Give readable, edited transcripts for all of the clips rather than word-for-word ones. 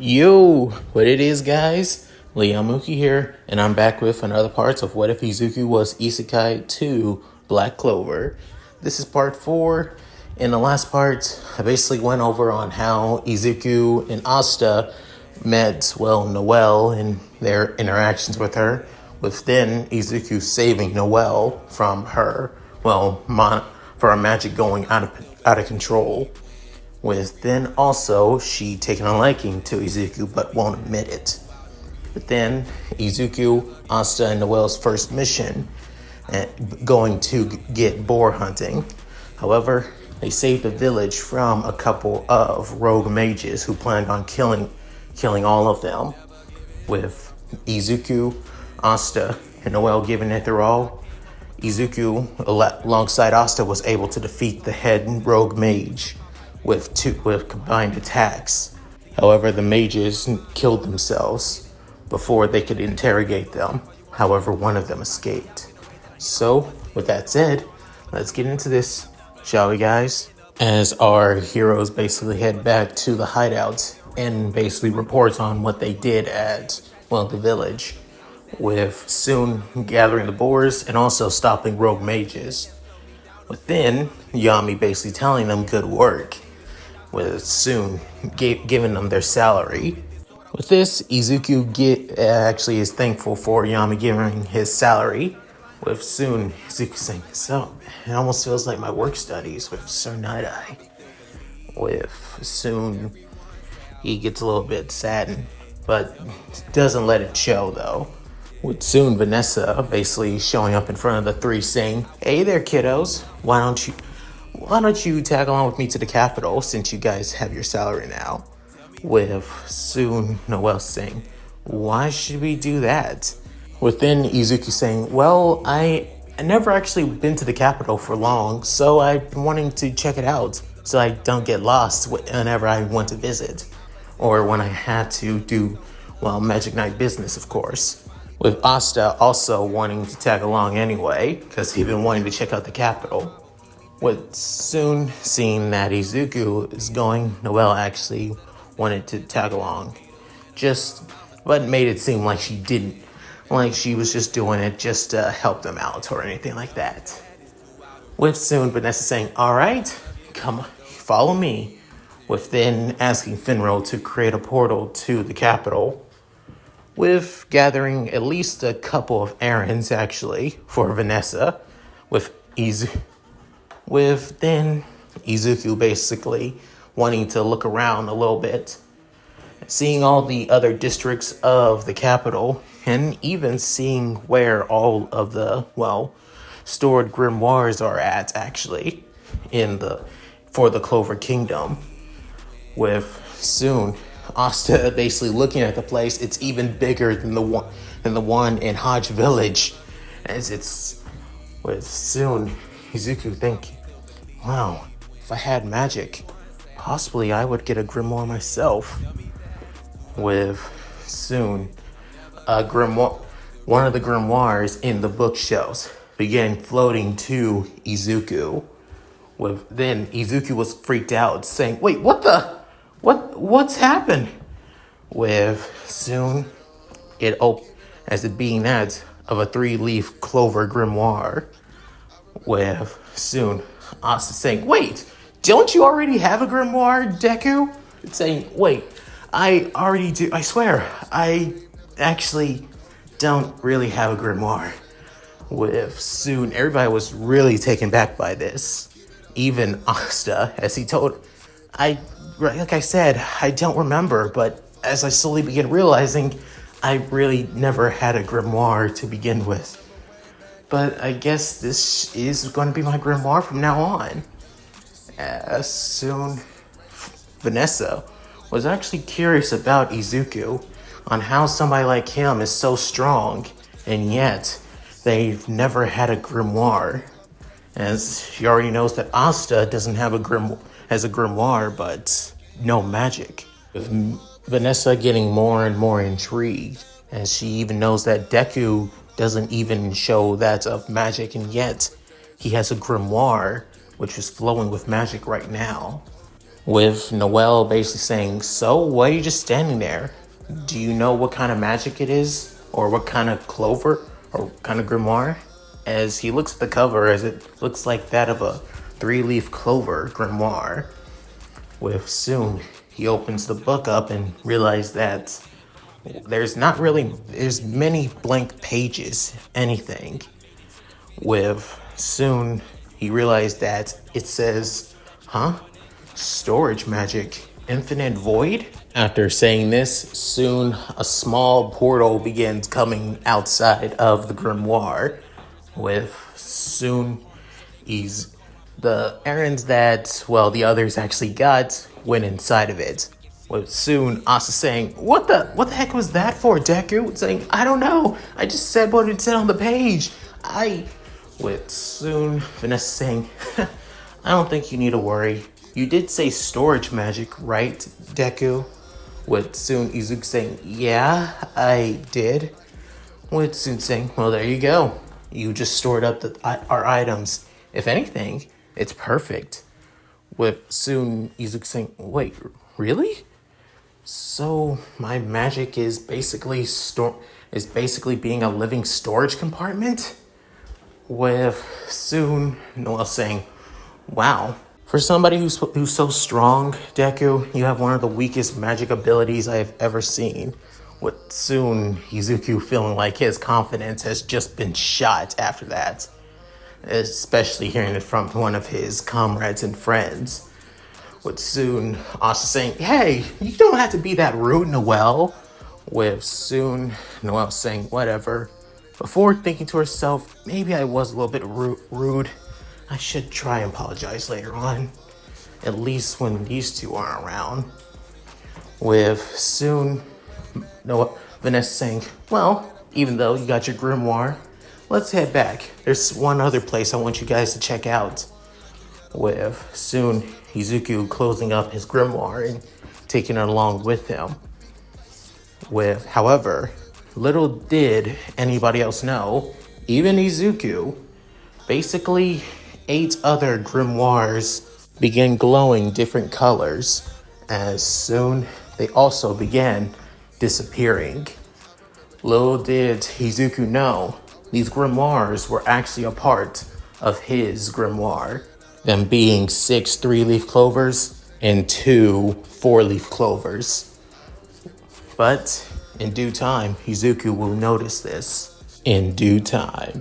Yo, what it is, guys? Mooky here, and I'm back with another part of What If Izuku Was Isekai to Black Clover. This is part 4. In the last part, I basically went over on how Izuku and Asta met, Noelle and their interactions with her, with then Izuku saving Noelle from her, for her magic going out of control. With then also she taking a liking to Izuku but won't admit it. But then Izuku, Asta, and Noelle's first mission, going to get boar hunting. However, they saved the village from a couple of rogue mages who planned on killing all of them. With Izuku, Asta, and Noelle giving it their all, Izuku, alongside Asta, was able to defeat the head rogue mage with combined attacks. However, the mages killed themselves before they could interrogate them. However, one of them escaped. So, with that said, let's get into this, shall we, guys? As our heroes basically head back to the hideout and basically report on what they did at, the village, with soon gathering the boars and also stopping rogue mages. Within, Yami basically telling them good work, with soon giving them their salary. With this, Izuku actually is thankful for Yami giving his salary, with soon Izuku saying, "So, it almost feels like my work studies with Sir Night-Eye." With soon, he gets a little bit saddened, but doesn't let it show though. With soon Vanessa basically showing up in front of the three saying, "Hey there, kiddos, why don't you tag along with me to the capital since you guys have your salary now?" With soon Noelle saying, "Why should we do that?" Within Izuku saying, "Well, I never actually been to the capital for long, so I've been wanting to check it out so I don't get lost whenever I want to visit. Or when I had to do, Magic Night business, of course." With Asta also wanting to tag along anyway, because he'd been wanting to check out the capital. With soon seeing that Izuku is going, Noelle actually wanted to tag along, but made it seem like she didn't, like she was just doing it just to help them out or anything like that. With soon Vanessa saying, "All right, come follow me," with then asking Finro to create a portal to the capital, with gathering at least a couple of errands actually for Vanessa, with then Izuku basically wanting to look around a little bit, seeing all the other districts of the capital, and even seeing where all of the, stored grimoires are at actually for the Clover Kingdom. With soon Asta basically looking at the place, it's even bigger than the one in Hodge Village, as it's with soon Izuku thinking, "Wow, if I had magic, possibly I would get a grimoire myself." With soon one of the grimoires in the bookshelves began floating to Izuku. With then Izuku was freaked out, saying, "Wait, what's happened?" With soon as it being that of a 3-leaf clover grimoire. With soon Asta saying, "Wait, don't you already have a grimoire, Deku?" It's saying, "Wait, I already do. I swear, I actually don't really have a grimoire." With soon everybody was really taken back by this. Even Asta, as he told, like I said, I don't remember, but as I slowly began realizing, I really never had a grimoire to begin with. But I guess this is going to be my grimoire from now on. As soon Vanessa was actually curious about Izuku, on how somebody like him is so strong, and yet they've never had a grimoire. As she already knows that Asta doesn't have has a grimoire, but no magic. With Vanessa getting more and more intrigued, as she even knows that Deku doesn't even show that of magic, and yet he has a grimoire which is flowing with magic right now. with Noelle basically saying, so why are you just standing there? Do you know what kind of magic it is? Or what kind of clover? Or what kind of grimoire? As he looks at the cover, as it looks like that of a 3-leaf clover grimoire. With soon, he opens the book up and realizes that there's many blank pages, anything. With soon, he realized that it says, storage magic, infinite void? After saying this, soon a small portal begins coming outside of the grimoire. With soon, the errands that, well, the others actually got went inside of it. With soon Asta saying, what the heck was that for, Deku? Saying, I don't know. I just said what it said on the page. With soon Vanessa saying, I don't think you need to worry. You did say storage magic, right, Deku? With soon Izuku saying, yeah, I did. With soon saying, well, there you go. You just stored up our items. If anything, it's perfect. With soon Izuku saying, wait, really? So my magic is basically being a living storage compartment? With soon Noelle saying, wow. For somebody who's so strong, Deku, you have one of the weakest magic abilities I have ever seen. With soon Izuku feeling like his confidence has just been shot after that. Especially hearing it from one of his comrades and friends. With soon Asta saying, hey, you don't have to be that rude, Noelle. With soon Noelle saying, whatever. Before thinking to herself, maybe I was a little bit rude. I should try and apologize later on. At least when these two aren't around. With soon Vanessa saying, well, even though you got your grimoire, let's head back. There's one other place I want you guys to check out. With soon Izuku closing up his grimoire and taking it along with him. However, little did anybody else know, even Izuku, basically 8 other grimoires began glowing different colors, as soon they also began disappearing. Little did Izuku know, these grimoires were actually a part of his grimoire, them being 6 3-leaf clovers and 2 4-leaf clovers. But in due time, Izuku will notice this in due time,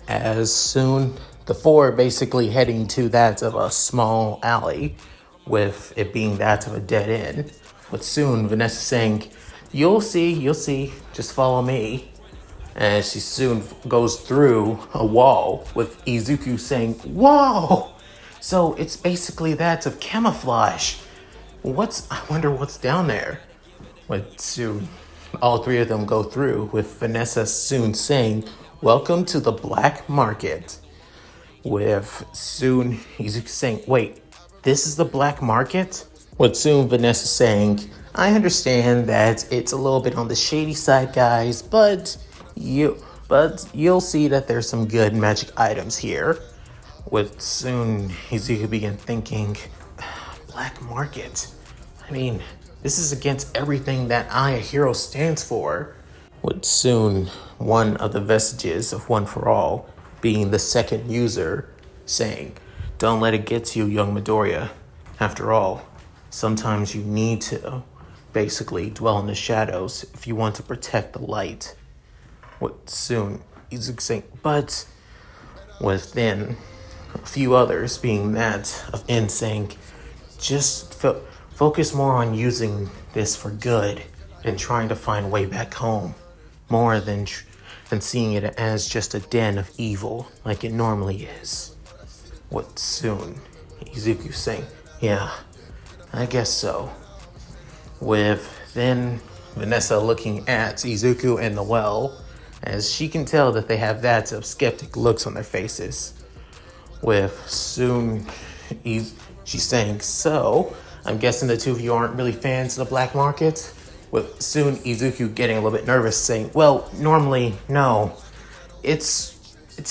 as soon the 4 basically heading to that of a small alley, with it being that of a dead end. But soon Vanessa saying, you'll see, just follow me. And she soon goes through a wall with Izuku saying, whoa! So it's basically that of camouflage. I wonder what's down there. But soon all 3 of them go through, with Vanessa soon saying, welcome to the Black Market. With soon Izuku saying, wait, this is the Black Market? With soon Vanessa saying, I understand that it's a little bit on the shady side, guys, but you'll see that there's some good magic items here. With soon Izuku began thinking, Black Market? I mean, this is against everything that I, a hero, stands for. With soon one of the vestiges of One for All being the second user saying, don't let it get to you, young Midoriya. After all, sometimes you need to basically dwell in the shadows if you want to protect the light. With soon Izuku saying, but within a few others being that of N saying, just focus more on using this for good and trying to find a way back home, more than seeing it as just a den of evil like it normally is. What soon Izuku saying, yeah, I guess so. With then Vanessa looking at Izuku and Noelle, as she can tell that they have that of skeptic looks on their faces. With soon she's saying, so I'm guessing the 2 of you aren't really fans of the Black Market? With soon Izuku getting a little bit nervous saying, well, normally, no. It's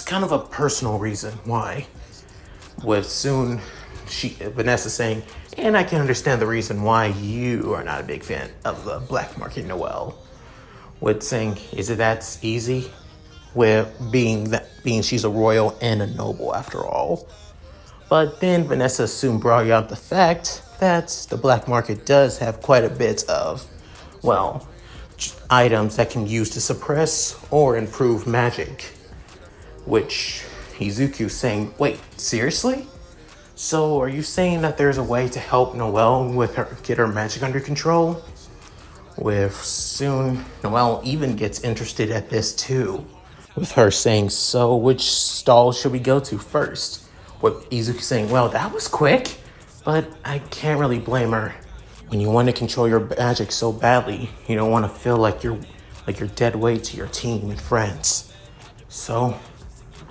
kind of a personal reason why. With soon Vanessa saying, And I can understand the reason why you are not a big fan of the Black Market Noelle. With saying, is it that easy? With being she's a royal and a noble after all. But then Vanessa soon brought out the fact that the black market does have quite a bit of, well, items that can use to suppress or improve magic. Which Izuku's saying, wait, seriously? So are you saying that there's a way to help Noelle with her get her magic under control? With soon Noelle even gets interested at this too. With her saying, so which stall should we go to first? With Izuku saying, well, that was quick, but I can't really blame her. When you want to control your magic so badly, you don't want to feel like you're dead weight to your team and friends. So,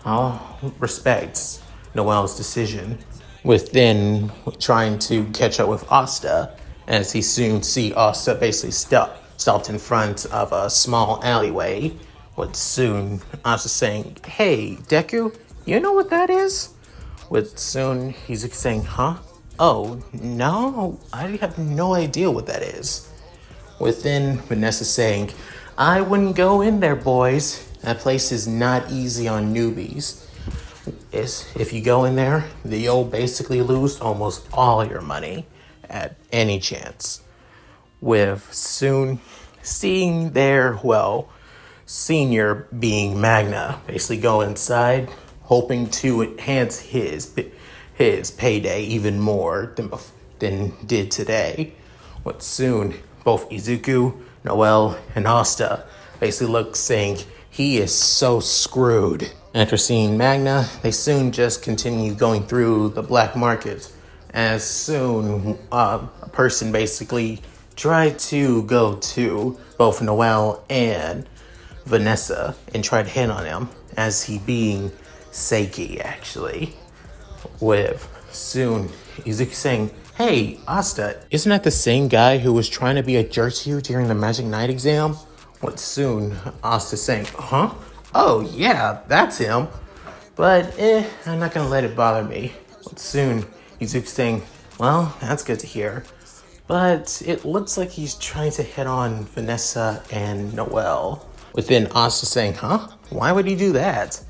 I'll respect Noelle's decision. With then trying to catch up with Asta, as he soon see Asta basically stopped in front of a small alleyway. With soon Asta saying, hey, Deku, you know what that is? With soon he's saying, huh? Oh, no, I have no idea what that is. Within Vanessa saying, I wouldn't go in there, boys. That place is not easy on newbies. If you go in there, you'll basically lose almost all your money at any chance. With soon seeing their, well, senior being Magna basically go inside, hoping to enhance his payday even more than did today. But soon, both Izuku, Noelle, and Asta basically look saying he is so screwed. After seeing Magna, they soon just continue going through the black market. As soon, a person basically tried to go to both Noelle and Vanessa and tried to hit on him, as he being Seiki, actually. With soon Izuku saying, hey, Asta, isn't that the same guy who was trying to be a jerk to you during the Magic Night exam? With soon Asta saying, huh? Oh yeah, that's him. But I'm not gonna let it bother me. With soon Izuku saying, well, that's good to hear. But it looks like he's trying to hit on Vanessa and Noelle. Within Asta saying, huh? Why would he do that?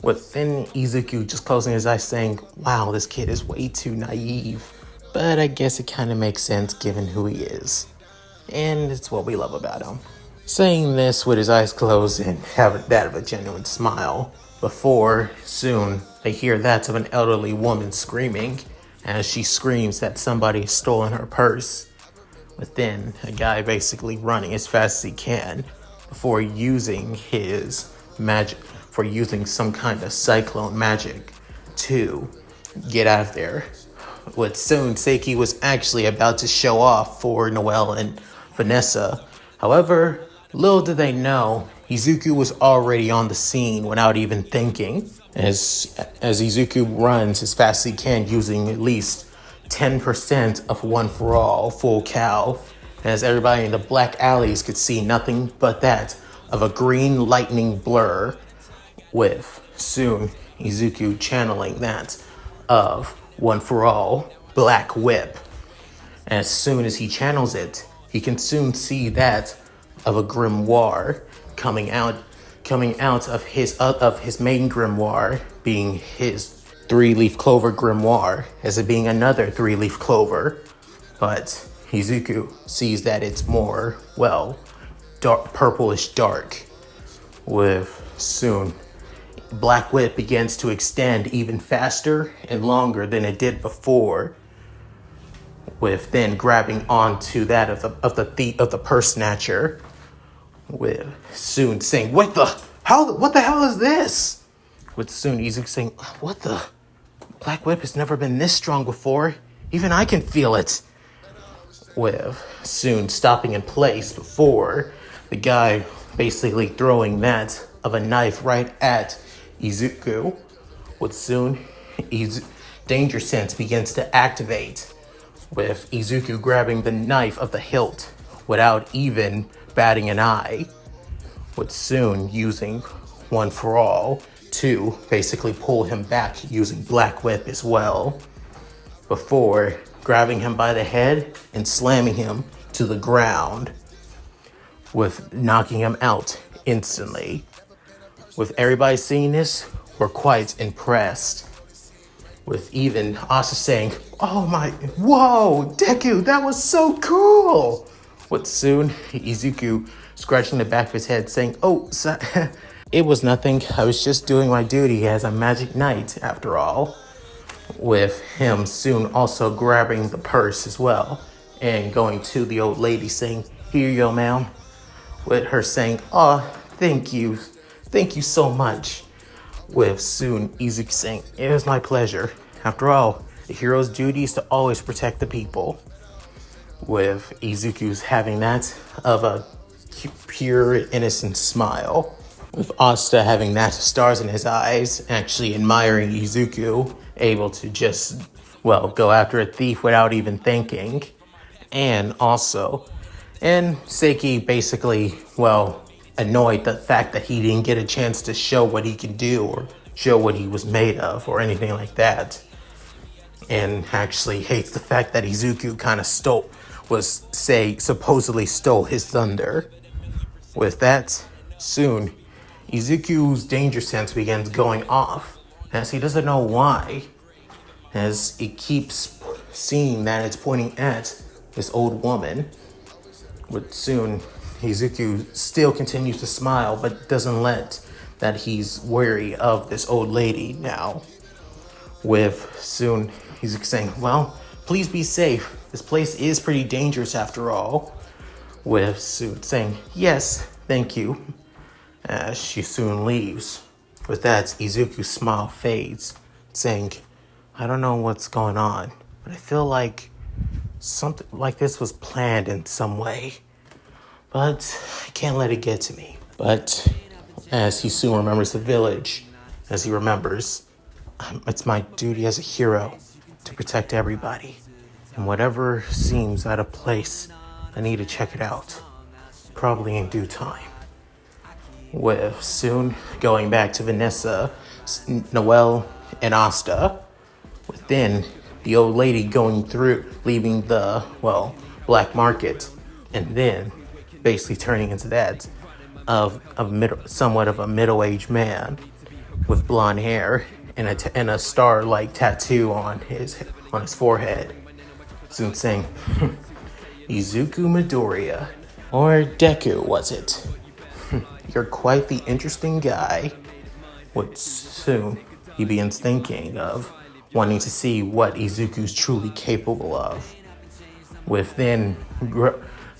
Within Izuku just closing his eyes saying, wow, this kid is way too naive. But I guess it kind of makes sense given who he is. And it's what we love about him. Saying this with his eyes closed and having that of a genuine smile. Before, soon, they hear that of an elderly woman screaming as she screams that somebody has stolen her purse. But then, a guy basically running as fast as he can before using his magic, for using some kind of cyclone magic to get out of there. What soon Seiki was actually about to show off for Noelle and Vanessa. However, little did they know, Izuku was already on the scene without even thinking. As Izuku runs as fast as he can using at least 10% of One For All full cow, as everybody in the black alleys could see nothing but that of a green lightning blur, with soon Izuku channeling that of One For All Black Whip. As soon as he channels it, he can soon see that of a grimoire coming out of his main grimoire, being his 3-leaf clover grimoire, as it being another 3-leaf clover. But Izuku sees that it's more, well, dark, purplish dark. With soon, Black Whip begins to extend even faster and longer than it did before. With then grabbing onto that of the purse snatcher. With soon saying, what the hell is this? With soon Izuku saying, what the? Black Whip has never been this strong before. Even I can feel it. With soon stopping in place before the guy basically throwing that of a knife right at Izuku. With soon danger sense begins to activate, with Izuku grabbing the knife of the hilt without even batting an eye, with soon using One For All to basically pull him back using Black Whip as well, before grabbing him by the head and slamming him to the ground, with knocking him out instantly. With everybody seeing this, we're quite impressed. With even Asta saying, "Oh my, whoa, Deku, that was so cool!" With soon Izuku scratching the back of his head saying, "Oh, it was nothing. I was just doing my duty as a magic knight after all." With him soon also grabbing the purse as well and going to the old lady saying, "Here you go, ma'am." With her saying, "Oh, thank you so much." With soon Izuku saying, "It was my pleasure. After all, the hero's duty is to always protect the people." With Izuku's having that of a pure, innocent smile. With Asta having that stars in his eyes, actually admiring Izuku, able to just, well, go after a thief without even thinking. And Seiki basically, well, annoyed the fact that he didn't get a chance to show what he can do or show what he was made of or anything like that. And actually hates the fact that Izuku kind of supposedly stole his thunder. With that, soon, Izuku's danger sense begins going off, as he doesn't know why, as he keeps seeing that it's pointing at this old woman. But soon, Izuku still continues to smile, but doesn't let that he's wary of this old lady now. With soon, Izuku saying, "Well, please be safe. This place is pretty dangerous after all." With soon saying, "Yes, thank you," as she soon leaves. With that, Izuku's smile fades, saying, "I don't know what's going on, but I feel like something like this was planned in some way. But I can't let it get to me." But as he soon remembers the village, as he remembers, it's my duty as a hero to protect everybody. And whatever seems out of place, I need to check it out. Probably in due time. With soon going back to Vanessa, Noella, and Asta. With then the old lady leaving the, well, Black Market. And then basically turning into that of somewhat of a middle-aged man with blonde hair and a star-like tattoo on his forehead. Soon saying, "Izuku Midoriya, or Deku, was it? You're quite the interesting guy." Which soon he begins thinking of wanting to see what Izuku's truly capable of. With then,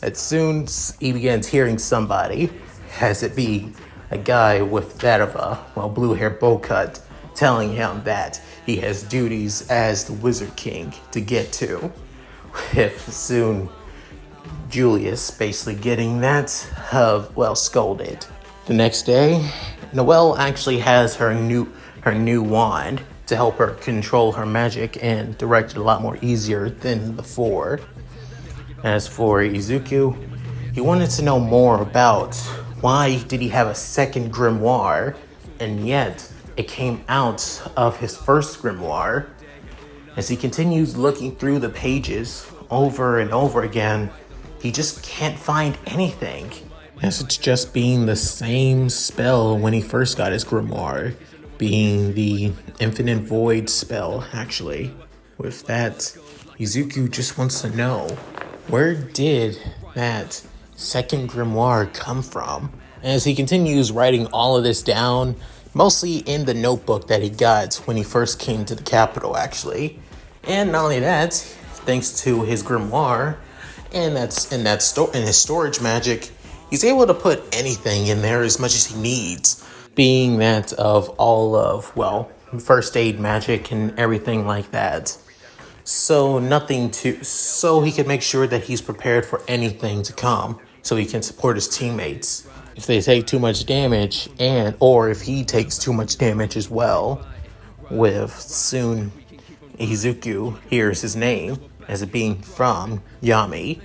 as soon as he begins hearing somebody, has it be a guy with that of a, well, blue hair bow cut, telling him that he has duties as the Wizard King to get to. If soon Julius basically getting that, scolded. The next day, Noelle actually has her new wand to help her control her magic and direct it a lot more easier than before. As for Izuku, he wanted to know more about why did he have a second grimoire, and yet it came out of his first grimoire. As he continues looking through the pages over and over again, he just can't find anything. As it's just being the same spell when he first got his grimoire, being the Infinite Void spell, actually. With that, Izuku just wants to know, where did that second grimoire come from? As he continues writing all of this down, mostly in the notebook that he got when he first came to the capital, actually. And not only that, thanks to his grimoire and his storage magic, he's able to put anything in there as much as he needs, being that of all of, well, first aid magic and everything like that. So he can make sure that he's prepared for anything to come, so he can support his teammates if they take too much damage, or if he takes too much damage as well. With soon Izuku hears his name as it being from Yami,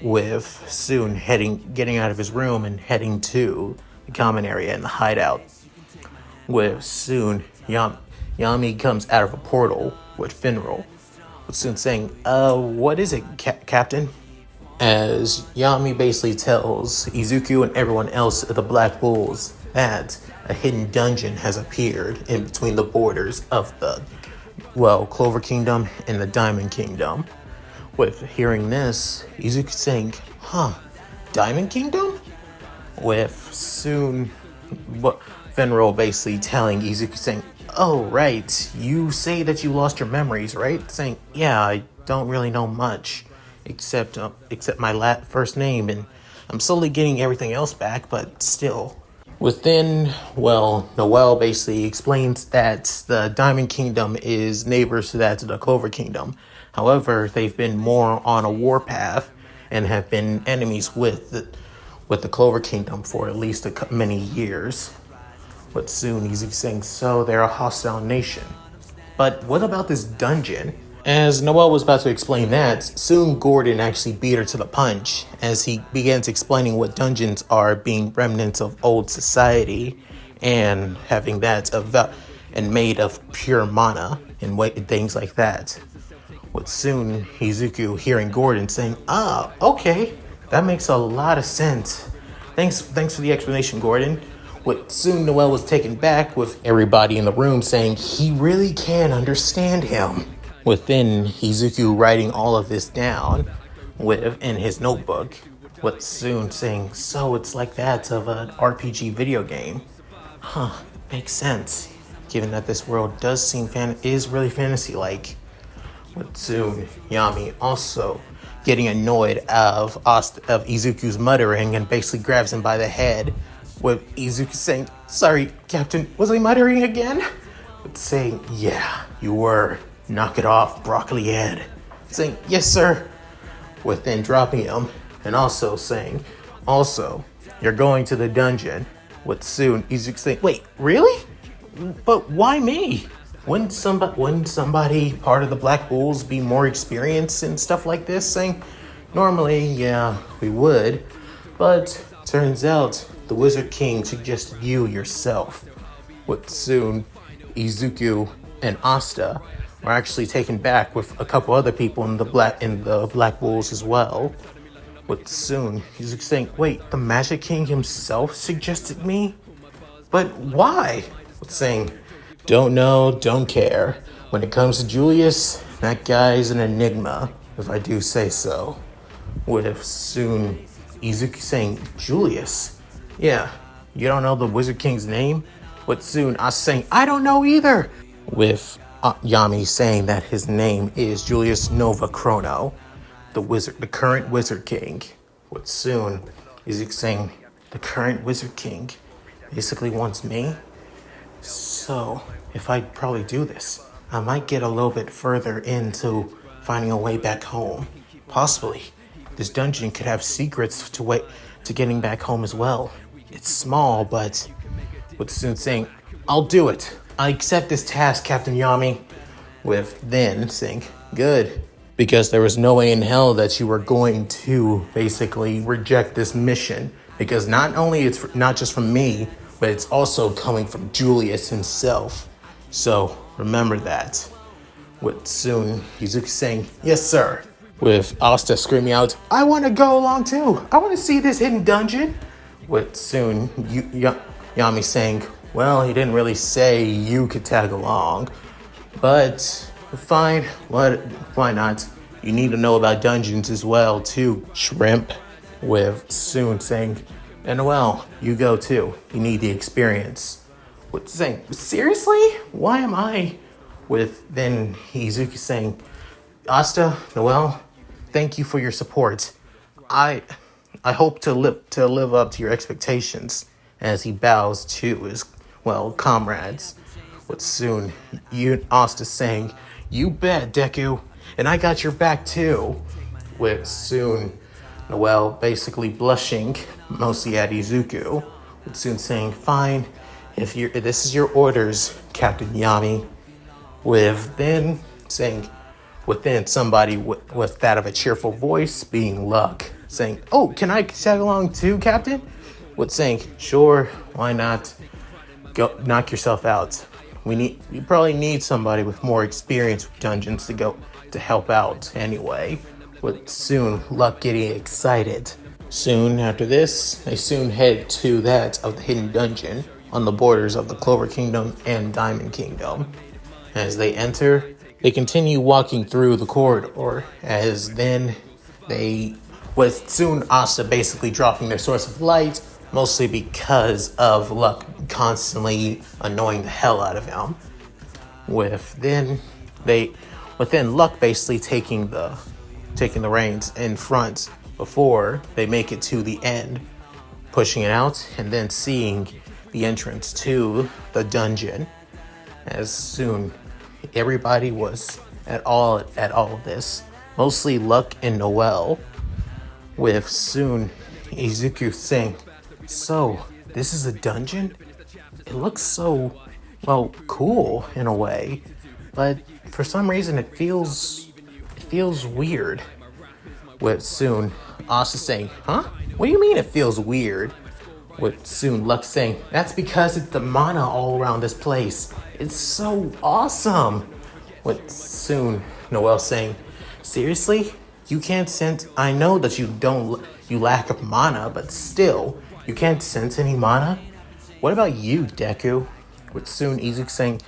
with soon getting out of his room and heading to the common area in the hideout. With soon Yami comes out of a portal with Finral, with Soon saying, what is it, Captain? As Yami basically tells Izuku and everyone else at the Black Bulls that a hidden dungeon has appeared in between the borders of the, Clover Kingdom and the Diamond Kingdom. With hearing this, Izuku saying, Diamond Kingdom? With soon, Venro basically telling Izuku saying, oh, right, you say that you lost your memories, right? Saying, yeah, I don't really know much, except my first name, and I'm slowly getting everything else back, but still. Within, Noelle basically explains that the Diamond Kingdom is neighbors to that of the Clover Kingdom. However, they've been more on a warpath and have been enemies with the Clover Kingdom for at least many years. But soon he's saying, so they're a hostile nation. But what about this dungeon? As Noelle was about to explain that, soon Gordon actually beat her to the punch as he begins explaining what dungeons are, being remnants of old society and having that and made of pure mana and things like that. With soon Izuku hearing Gordon saying, okay, that makes a lot of sense. Thanks for the explanation, Gordon. What soon Noelle was taken back with everybody in the room saying he really can understand him. Within Izuku writing all of this down in his notebook. What soon saying, so it's like that of an RPG video game. Makes sense. Given that this world does seem is really fantasy-like. What soon Yami also getting annoyed of Izuku's muttering and basically grabs him by the head. With Izuku saying, sorry, Captain, was I muttering again? But saying, yeah, you were. Knock it off, broccoli head. Saying, yes, sir. With then dropping him and also saying, you're going to the dungeon. With soon Izuku saying, wait, really? But why me? Wouldn't somebody part of the Black Bulls be more experienced and stuff like this? Saying, normally, yeah, we would. But turns out the Wizard King suggested you yourself. With soon Izuku and Asta were actually taken back with a couple other people in the Black Bulls as well. With soon Izuku saying, wait, the Magic King himself suggested me? But why? With saying, don't know, don't care. When it comes to Julius, that guy's an enigma, if I do say so. With soon Izuku saying, Julius? Yeah, you don't know the Wizard King's name? With soon Asta saying, I don't know either. With Yami saying that his name is Julius Nova Chrono, the current Wizard King. With soon Izuku saying, the current Wizard King basically wants me? So, if I probably do this, I might get a little bit further into finding a way back home. Possibly. This dungeon could have secrets to getting back home as well. It's small, but with soon saying, I'll do it. I accept this task, Captain Yami. With then saying, good. Because there was no way in hell that you were going to basically reject this mission. Because not only it's not just from me, but it's also coming from Julius himself. So remember that. With soon Izuku saying, yes, sir. With Asta screaming out, I want to go along too. I want to see this hidden dungeon. With soon Yami saying, well, he didn't really say you could tag along. But fine, why not? You need to know about dungeons as well too, shrimp. With soon saying, and well, you go too. You need the experience. With saying, seriously? Why am I? With then Izuku saying, Asta, Noelle, thank you for your support. I hope to live up to your expectations. As he bows to his comrades. With soon Asta saying, you bet, Deku, and I got your back too. With soon Noelle basically blushing mostly at Izuku. With soon saying, fine, if this is your orders, Captain Yami. With then saying, within somebody with that of a cheerful voice being Luck, saying, oh, can I tag along too, Captain? With saying, sure, why not? Go knock yourself out. You probably need somebody with more experience with dungeons to to help out anyway, with soon Luck getting excited. Soon after this, they soon head to that of the hidden dungeon on the borders of the Clover Kingdom and Diamond Kingdom. As they enter, they continue walking through the corridor, as then they, with soon Asta basically dropping their source of light, mostly because of Luck constantly annoying the hell out of him. With then Luck basically taking the reins in front before they make it to the end, pushing it out and then seeing the entrance to the dungeon. As soon everybody was at all of this, mostly Luck and Noelle, with soon Izuku saying, "So, this is a dungeon? It looks so, well, cool in a way, but for some reason it feels weird." With soon Asta saying, "Huh? What do you mean it feels weird?" With soon Luck saying, "That's because it's the mana all around this place. It's so awesome." With soon Noelle saying, "Seriously? You can't sense, I know that you lack of mana, but still, you can't sense any mana? What about you, Deku?" With soon Izuku saying,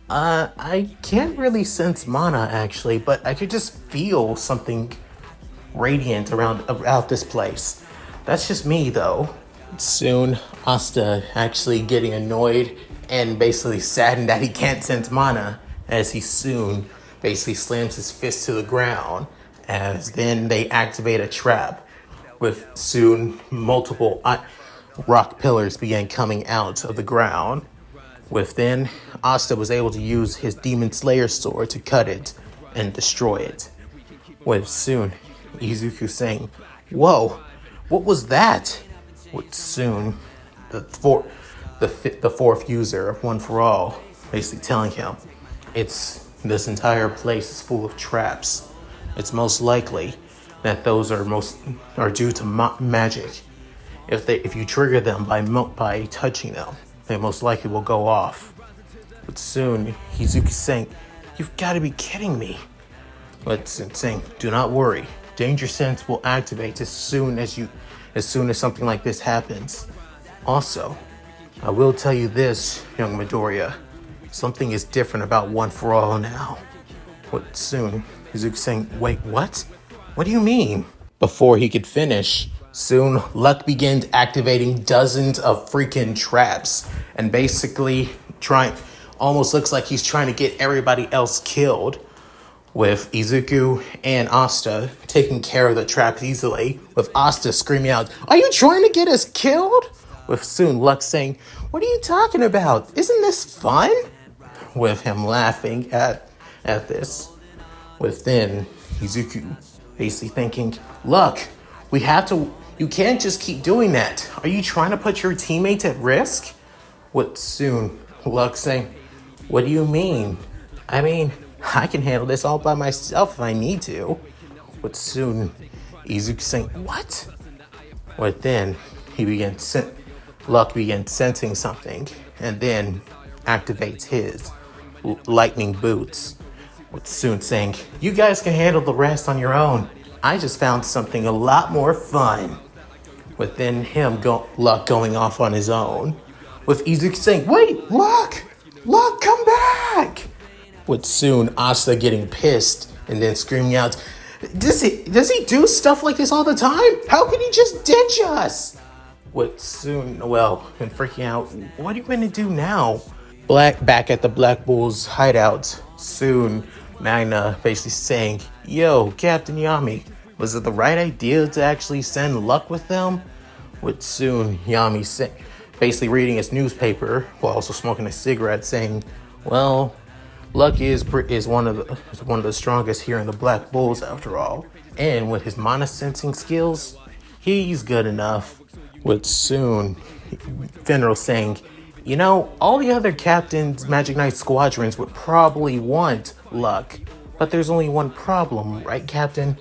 I can't really sense mana actually, but I could just feel something radiant about this place. That's just me though." Soon Asta actually getting annoyed and basically saddened that he can't sense mana, as he soon basically slams his fist to the ground, as then they activate a trap, with soon multiple rock pillars began coming out of the ground. With then Asta was able to use his Demon Slayer sword to cut it and destroy it. With soon Izuku saying, "Whoa, what was that?" With soon the fourth user of One for All basically telling him, this entire place is full of traps. It's most likely that those are due to magic. If you trigger them by touching them, they most likely will go off. But soon Izuku's saying, "You've got to be kidding me." But saying, "Do not worry. Danger sense will activate as soon as something like this happens. Also, I will tell you this, young Midoriya. Something is different about One for All now." But soon Izuku saying, "Wait, what? What do you mean?" Before he could finish, soon Luck begins activating dozens of freaking traps and basically almost looks like he's trying to get everybody else killed, with Izuku and Asta taking care of the traps easily, with Asta screaming out, "Are you trying to get us killed?" With soon Luck saying, "What are you talking about? Isn't this fun?" With him laughing at this. With then Izuku basically thinking, "Luck, you can't just keep doing that. Are you trying to put your teammates at risk?" With soon Luck saying, "What do you mean? I mean, I can handle this all by myself if I need to." With soon Izuku saying, "What?" But then Luck begins sensing something, and then activates his lightning boots. With soon saying, "You guys can handle the rest on your own. I just found something a lot more fun." With then Luck going off on his own. With Izuku saying, "Wait, Luck, come back!" With soon Asta getting pissed and then screaming out, Does he do stuff like this all the time? How can he just ditch us?" With soon Noelle been freaking out, "What are you going to do now?" Back at the Black Bull's hideout, soon Magna basically saying, "Yo, Captain Yami, was it the right idea to actually send Luck with them?" With soon Yami basically reading his newspaper while also smoking a cigarette, saying, "Well, Luck is one of the strongest here in the Black Bulls after all, and with his mana sensing skills, he's good enough." With soon Fenrir saying, "All the other captains' Magic Knight squadrons would probably want Luck, but there's only one problem, right, Captain?"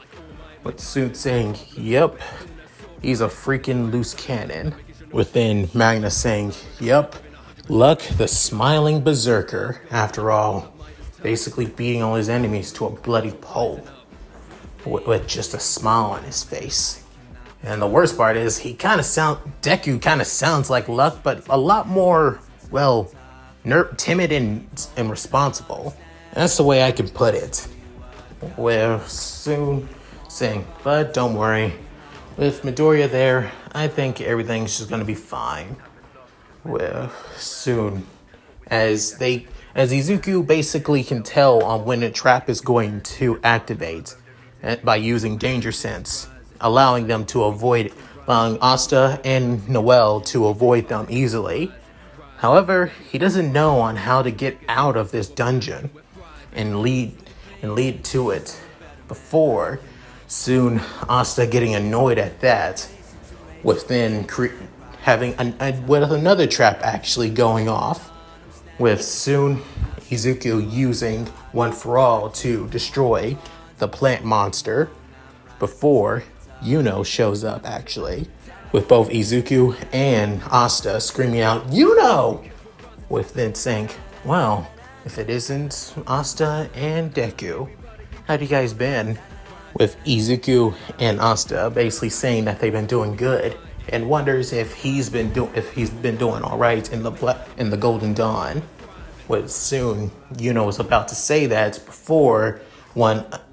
With soon saying, "Yep, he's a freaking loose cannon." Within Magna saying, "Yep, Luck the smiling berserker after all." basically beating all his enemies to a bloody pulp with just a smile on his face. And the worst part is Deku kind of sounds like Luck, but a lot more, well, timid and responsible. And that's the way I can put it. With soon saying, but don't worry, with Midoriya there, I think everything's just gonna be fine. With soon, as Izuku basically can tell on when a trap is going to activate by using Danger Sense, allowing Asta and Noelle to avoid them easily. However, he doesn't know on how to get out of this dungeon and lead to it before soon Asta getting annoyed at that with then having with another trap actually going off with soon Izuku using One for All to destroy the plant monster before Yuno shows up actually with both Izuku and Asta screaming out Yuno with then saying, well, if it isn't Asta and Deku, how have you guys been? With Izuku and Asta basically saying that they've been doing good and wonders if he's been doing all right in the Golden Dawn. With soon Yuno was about to say that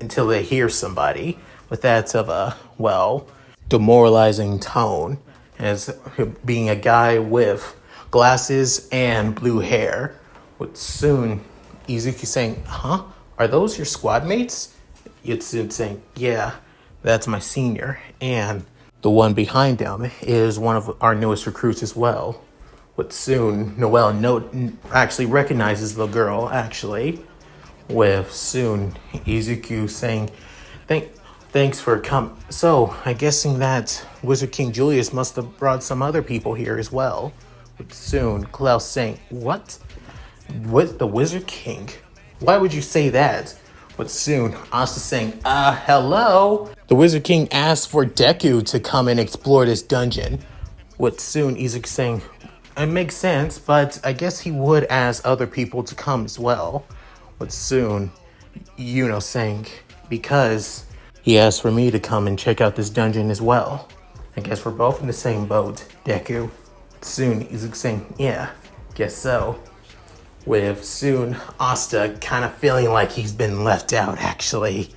until they hear somebody with that of a demoralizing tone as being a guy with glasses and blue hair. With soon Izuku saying, huh? Are those your squad mates? Yutsu saying, yeah, that's my senior. And the one behind him is one of our newest recruits as well. With soon Noelle actually recognizes the girl actually. With soon Izuku saying, thanks for coming. So I'm guessing that Wizard King Julius must have brought some other people here as well. With soon Klaus saying, what? With the Wizard King? Why would you say that? But soon, Asta saying, hello? The Wizard King asked for Deku to come and explore this dungeon. With soon, Izuku saying, it makes sense, but I guess he would ask other people to come as well. But soon, Yuno saying, because he asked for me to come and check out this dungeon as well. I guess we're both in the same boat, Deku. Soon, Izuku saying, yeah, guess so. With soon Asta kind of feeling like he's been left out, actually.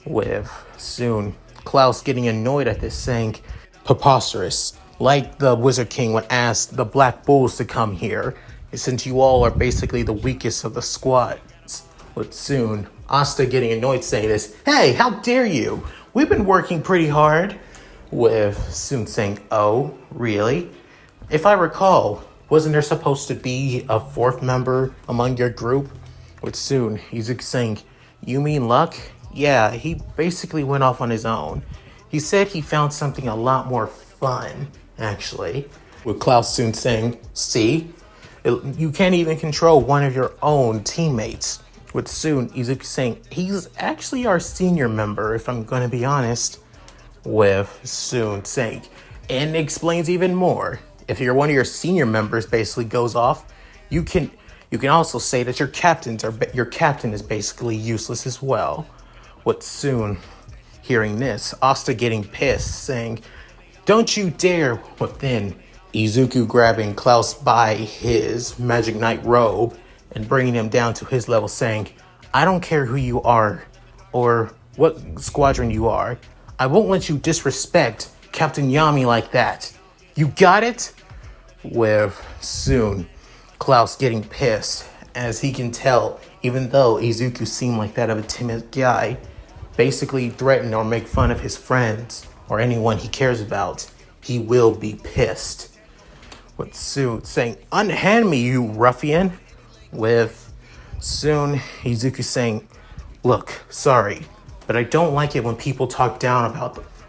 With soon Klaus getting annoyed at this, saying, preposterous. Like the Wizard King would ask the Black Bulls to come here, since you all are basically the weakest of the squads. With soon Asta getting annoyed, saying this, hey, how dare you? We've been working pretty hard. With soon saying, oh, really? If I recall, wasn't there supposed to be a fourth member among your group? With soon, he's saying, you mean Luck? Yeah, he basically went off on his own. He said he found something a lot more fun, actually. With Klaus soon saying, see? You can't even control one of your own teammates. With soon, Izuku saying, he's actually our senior member, if I'm going to be honest. With soon saying, and explains even more. If one of your senior members basically goes off, you can also say that your captain is basically useless as well. What soon, hearing this, Asta getting pissed, saying, don't you dare! But then Izuku grabbing Klaus by his Magic Knight robe and bringing him down to his level, saying, I don't care who you are or what squadron you are. I won't let you disrespect Captain Yami like that. You got it? With soon Klaus getting pissed, as he can tell, even though Izuku seemed like that of a timid guy, basically threaten or make fun of his friends or anyone he cares about, he will be pissed. With soon saying, unhand me, you ruffian. With soon Izuku saying, look, sorry, but I don't like it when people talk down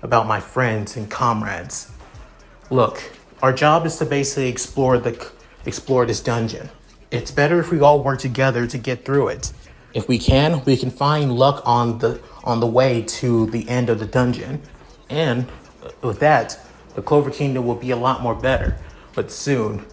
about my friends and comrades. Look, our job is to basically explore this dungeon. It's better if we all work together to get through it. If we can find Luck on the way to the end of the dungeon. And with that, the Clover Kingdom will be a lot more better. But soon,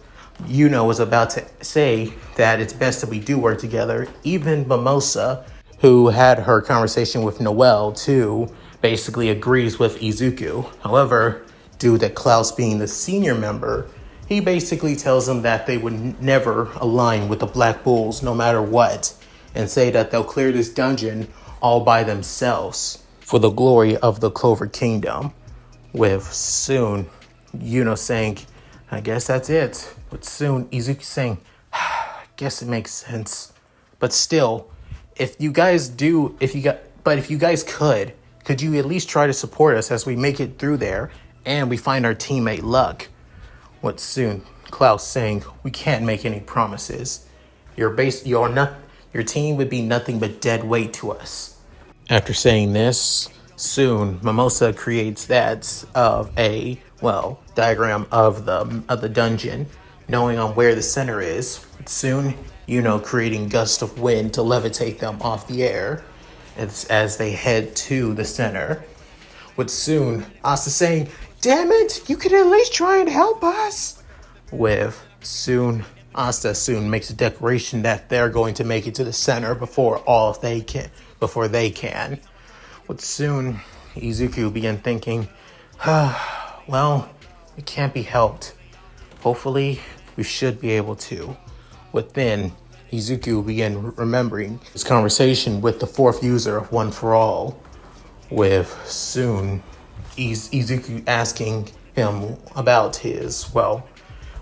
was about to say that it's best that we do work together. Even Mimosa, who had her conversation with Noelle too, basically agrees with Izuku. However, due to Klaus being the senior member, he basically tells them that they would never align with the Black Bulls no matter what, and say that they'll clear this dungeon all by themselves for the glory of the Clover Kingdom. With soon, saying, I guess that's it. But soon, Izuku saying, I guess it makes sense. But still, if you guys could you at least try to support us as we make it through there and we find our teammate Luck? What soon? Klaus saying, we can't make any promises. Your team would be nothing but dead weight to us. After saying this, soon Mimosa creates that of a diagram of the dungeon, knowing on where the center is. Soon, creating gusts of wind to levitate them off the air as they head to the center. With soon Asta saying, damn it, you could at least try and help us. With soon, Asta soon makes a declaration that they're going to make it to the center before they can. With soon, Izuku began thinking, well, it can't be helped. Hopefully, we should be able to. But then, Izuku began remembering his conversation with the fourth user of One For All, with soon Izuku asking him about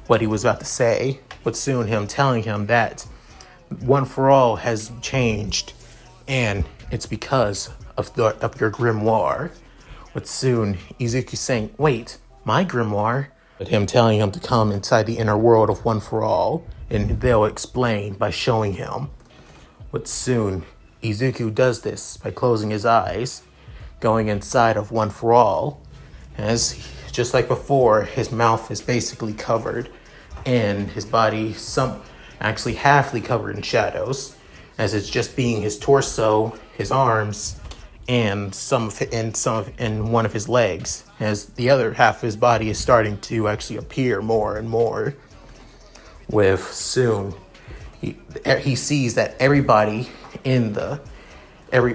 what he was about to say, but soon him telling him that One For All has changed, and it's because of your grimoire. But soon Izuku saying, wait, my grimoire? But him telling him to come inside the inner world of One For All, and they'll explain by showing him. But soon Izuku does this by closing his eyes, going inside of One For All, as just like before, his mouth is basically covered and his body actually halfly covered in shadows, as it's just being his torso, his arms, and one of his legs, as the other half of his body is starting to actually appear more and more. With soon, he sees that everybody in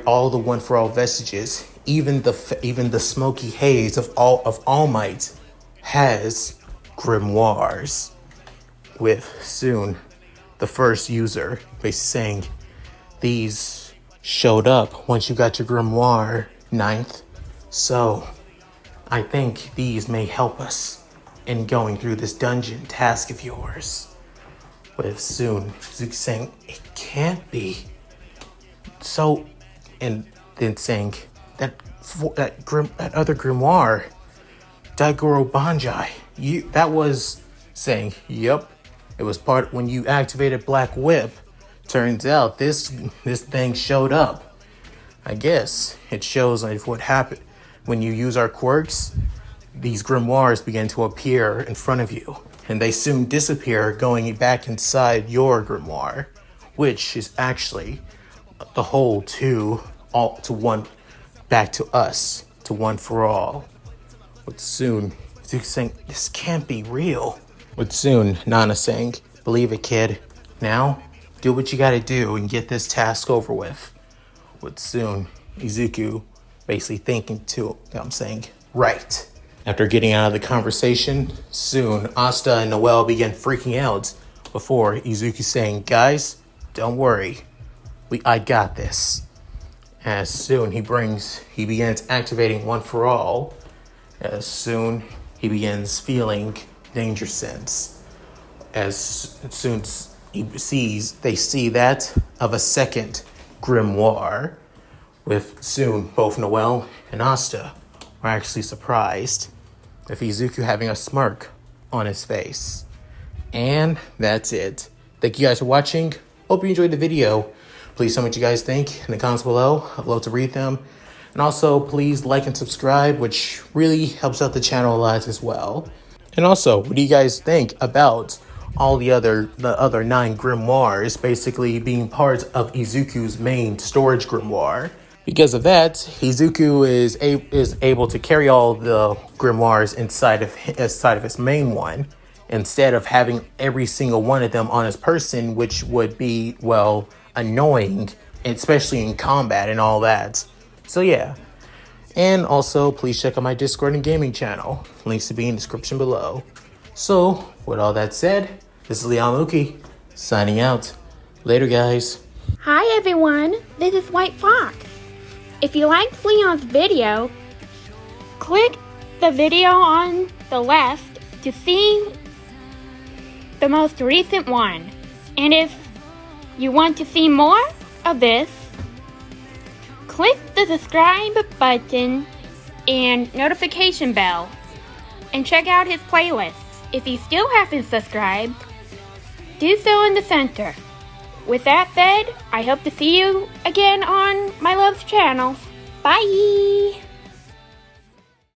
all the One For All vestiges, even the smoky haze of All Might, has grimoires. With soon, the first user basically saying, these showed up once you got your grimoire, Ninth. So, I think these may help us in going through this dungeon task of yours. With soon, Zuki saying, it can't be. So, and then saying, that other grimoire, Daigoro Banjai, that was saying, yep, it was part when you activated Black Whip. Turns out this thing showed up. I guess it shows like what happened when you use our quirks. These grimoires begin to appear in front of you, and they soon disappear, going back inside your grimoire, which is actually the whole one back to us, to One For All. But soon, Zuki saying, this can't be real. But soon, Nana saying, believe it, kid. Now, do what you gotta do and get this task over with. But soon, Izuku basically thinking too, I'm saying, right. After getting out of the conversation, soon Asta and Noelle began freaking out before Izuku saying, guys, don't worry. I got this. As soon he begins activating One For All. As soon he begins feeling danger sense. As soon as they see that of a second grimoire. With soon both Noelle and Asta are actually surprised, with Izuku having a smirk on his face. And that's it. Thank you guys for watching. Hope you enjoyed the video. Please tell me what you guys think in the comments below. I'd love to read them. And also, please like and subscribe, which really helps out the channel a lot as well. And also, what do you guys think about all the other 9 grimoires basically being part of Izuku's main storage grimoire? Because of that, Izuku is able to carry all the grimoires inside of his main one, instead of having every single one of them on his person, which would be, well, annoying, especially in combat and all that. So yeah. And also, please check out my Discord and gaming channel. Links to be in the description below. So, with all that said, this is Mooky, signing out. Later, guys. Hi everyone, this is White Fox. If you liked Leon's video, click the video on the left to see the most recent one. And if you want to see more of this, click the subscribe button and notification bell and check out his playlists. If you still haven't subscribed, do so in the center. With that said, I hope to see you again on my love's channel. Bye!